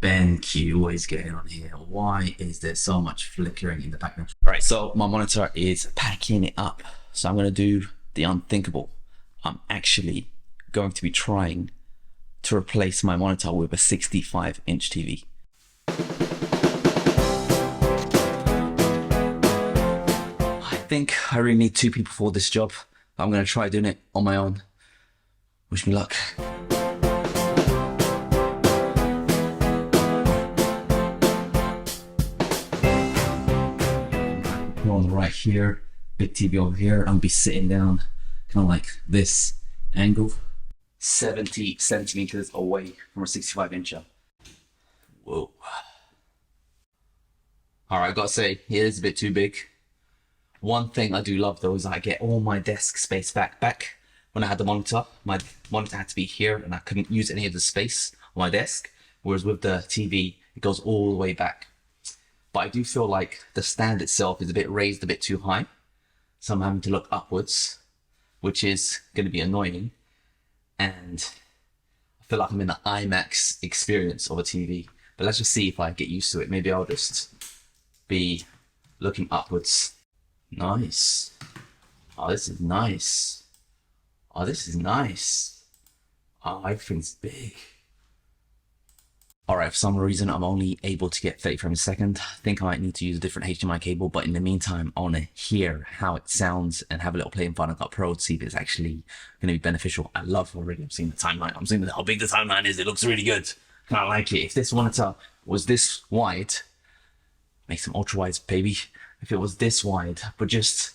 Ben Q, what is going on here? Why is there so much flickering in the background? All right, so my monitor is packing it up. So I'm gonna do the unthinkable. I'm actually going to be trying to replace my monitor with a 65-inch TV. I think I really need two people for this job. I'm gonna try doing it on my own. Wish me luck. On the right here, big TV over here. I'll be sitting down kind of like this angle, 70 centimeters away from a 65-incher. Whoa. All right, I gotta say, it is a bit too big. One thing I do love though is I get all my desk space back. When I had the monitor, my monitor had to be here and I couldn't use any of the space on my desk. Whereas with the TV, it goes all the way back. But I do feel like the stand itself is a bit raised a bit too high. So I'm having to look upwards, which is going to be annoying. And I feel like I'm in the IMAX experience of a TV. But let's just see if I get used to it. Maybe I'll just be looking upwards. Nice. Oh, this is nice. Oh, this is nice. Oh, everything's big. Alright, for some reason I'm only able to get 30 frames a second. I think I might need to use a different HDMI cable, but in the meantime I want to hear how it sounds and have a little play in Final Cut Pro to see if it's actually going to be beneficial. I love already, I'm seeing the timeline, I'm seeing how big the timeline is, it looks really good. I like it. If this monitor was this wide, make some ultra wides baby. If it was this wide, but just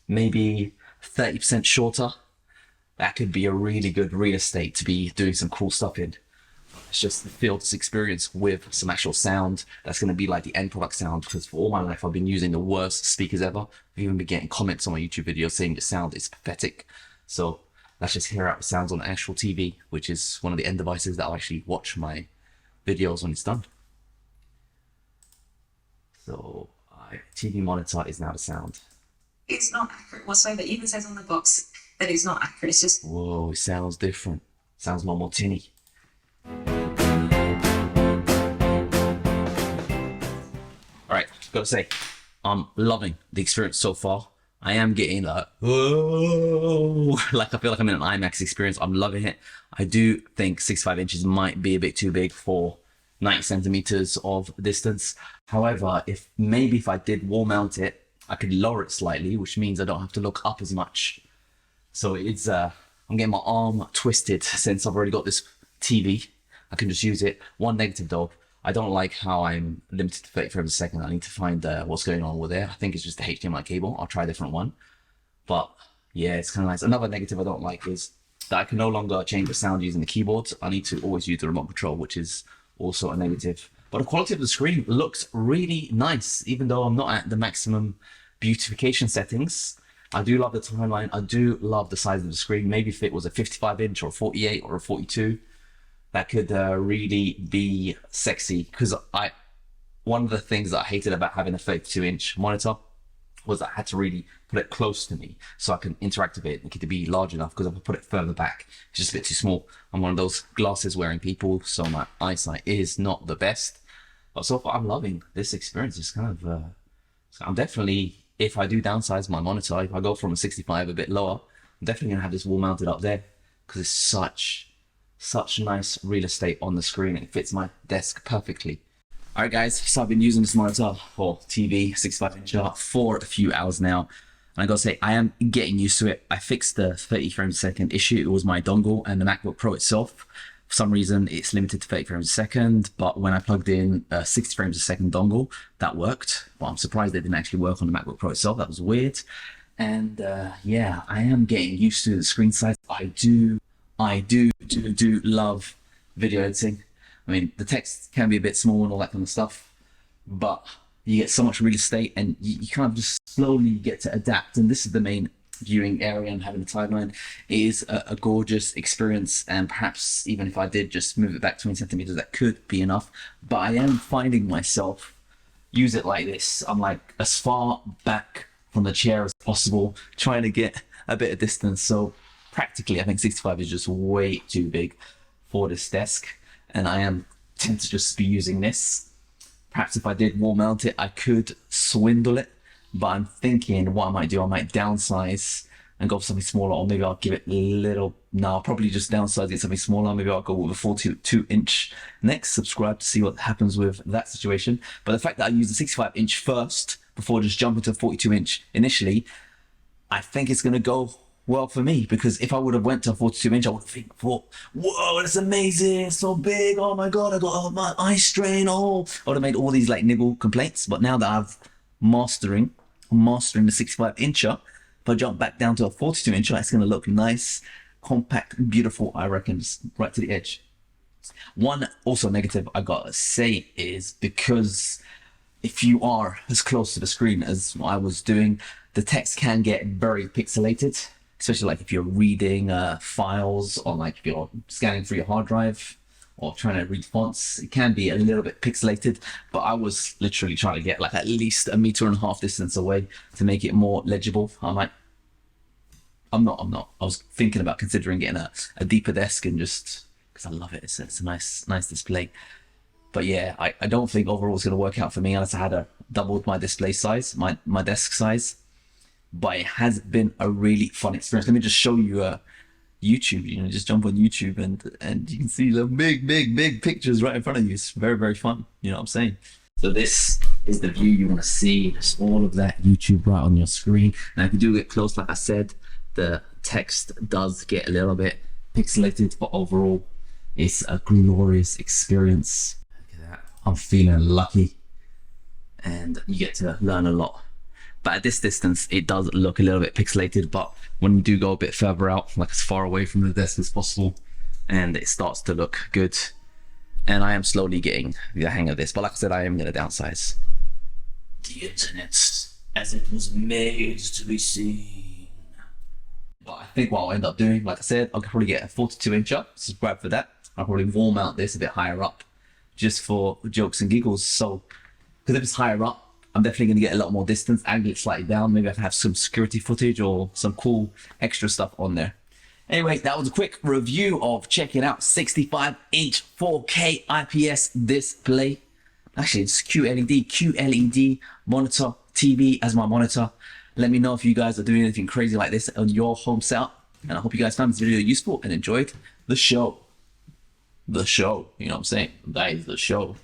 maybe 30% shorter, that could be a really good real estate to be doing some cool stuff in. It's just the field's experience with some actual sound that's going to be like the end product sound, because for all my life I've been using the worst speakers ever. I've even been getting comments on my YouTube videos saying the sound is pathetic. So let's just hear out the sounds on the actual TV, which is one of the end devices that I'll actually watch my videos when it's done. So TV monitor is now the sound. It's not accurate whatsoever. It even says on the box that it's not accurate. It's just... Whoa, it sounds different. It sounds a lot more tinny. Alright, gotta say, I'm loving the experience so far. I am getting like, whoa, like I feel like I'm in an IMAX experience. I'm loving it. I do think 65 inches might be a bit too big for 90 centimeters of distance. However, if I did wall mount it, I could lower it slightly, which means I don't have to look up as much. So it's, I'm getting my arm twisted since I've already got this TV. I can just use it. One negative though, I don't like how I'm limited to 30 frames a second. I need to find what's going on with there. I think it's just the HDMI cable. I'll try a different one. But yeah, it's kind of nice. Another negative I don't like is that I can no longer change the sound using the keyboards. I need to always use the remote control, which is also a negative. But the quality of the screen looks really nice, even though I'm not at the maximum beautification settings. I do love the timeline. I do love the size of the screen. Maybe if it was a 55-inch or a 48 or a 42, that could really be sexy. Because one of the things that I hated about having a 32-inch monitor was that I had to really put it close to me so I can interact with it and get it to be large enough, because if I put it further back, it's just a bit too small. I'm one of those glasses wearing people, so my eyesight is not the best. But so far, I'm loving this experience. It's kind of, I'm definitely, if I do downsize my monitor, if I go from a 65 a bit lower, I'm definitely gonna have this wall mounted up there, because it's such nice real estate on the screen and it fits my desk perfectly. Alright guys, so I've been using this monitor for TV, 65-inch for a few hours now. And I gotta say, I am getting used to it. I fixed the 30 frames a second issue. It was my dongle and the MacBook Pro itself. For some reason, it's limited to 30 frames a second, but when I plugged in a 60 frames a second dongle, that worked. But I'm surprised it didn't actually work on the MacBook Pro itself. That was weird. And yeah, I am getting used to the screen size. I do love video editing. I mean, the text can be a bit small and all that kind of stuff, but you get so much real estate and you kind of just slowly get to adapt. And this is the main viewing area, and having a timeline is a gorgeous experience. And perhaps even if I did just move it back 20 centimeters, that could be enough. But I am finding myself use it like this. I'm like as far back from the chair as possible, trying to get a bit of distance. So practically, I think 65 is just way too big for this desk. And I am tend to just be using this. Perhaps if I did wall mount it, I could swindle it, but I'm thinking what I might do, I might downsize and go for something smaller, or maybe I'll give it a little, no, I'll probably just downsize, get something smaller. Maybe I'll go with a 42-inch next. Subscribe to see what happens with that situation. But the fact that I use the 65-inch first before just jumping to a 42-inch initially, I think it's going to go well for me, because if I would have went to a 42-inch, I would have thought, whoa, that's amazing, it's so big, oh my god, I got my eye strain, oh, I would have made all these like niggle complaints. But now that I'm mastering the 65-incher, if I jump back down to a 42-incher, it's going to look nice, compact, beautiful, I reckon, just right to the edge. One also negative I gotta say is, because if you are as close to the screen as I was doing, the text can get very pixelated, especially like if you're reading files, or like if you're scanning through your hard drive or trying to read fonts. It can be a little bit pixelated, but I was literally trying to get like at least 1.5 meters distance away to make it more legible. I'm not. I was thinking about considering getting a deeper desk, and just because I love it. It's a nice display. But yeah, I don't think overall it's going to work out for me unless I had doubled my display size, my desk size. But it has been a really fun experience. Let me just show you YouTube. You know, just jump on YouTube and you can see the big pictures right in front of you. It's very, very fun. You know what I'm saying? So this is the view you want to see. There's all of that YouTube right on your screen. Now if you do get close, like I said, the text does get a little bit pixelated, but overall it's a glorious experience. Look at that. I'm feeling lucky, and you get to learn a lot. But at this distance, it does look a little bit pixelated, but when you do go a bit further out, like as far away from the desk as possible, and it starts to look good. And I am slowly getting the hang of this, but like I said, I am going to downsize. The internet as it was made to be seen. But I think what I'll end up doing, like I said, I'll probably get a 42-incher, subscribe for that. I'll probably wall mount this a bit higher up, just for jokes and giggles. So, because if it's higher up, I'm definitely going to get a lot more distance, angle it slightly down. Maybe I can have some security footage or some cool extra stuff on there. Anyway, that was a quick review of checking out 65-inch 4K IPS display. Actually, it's QLED monitor, TV as my monitor. Let me know if you guys are doing anything crazy like this on your home setup. And I hope you guys found this video useful and enjoyed the show. You know what I'm saying? That is the show.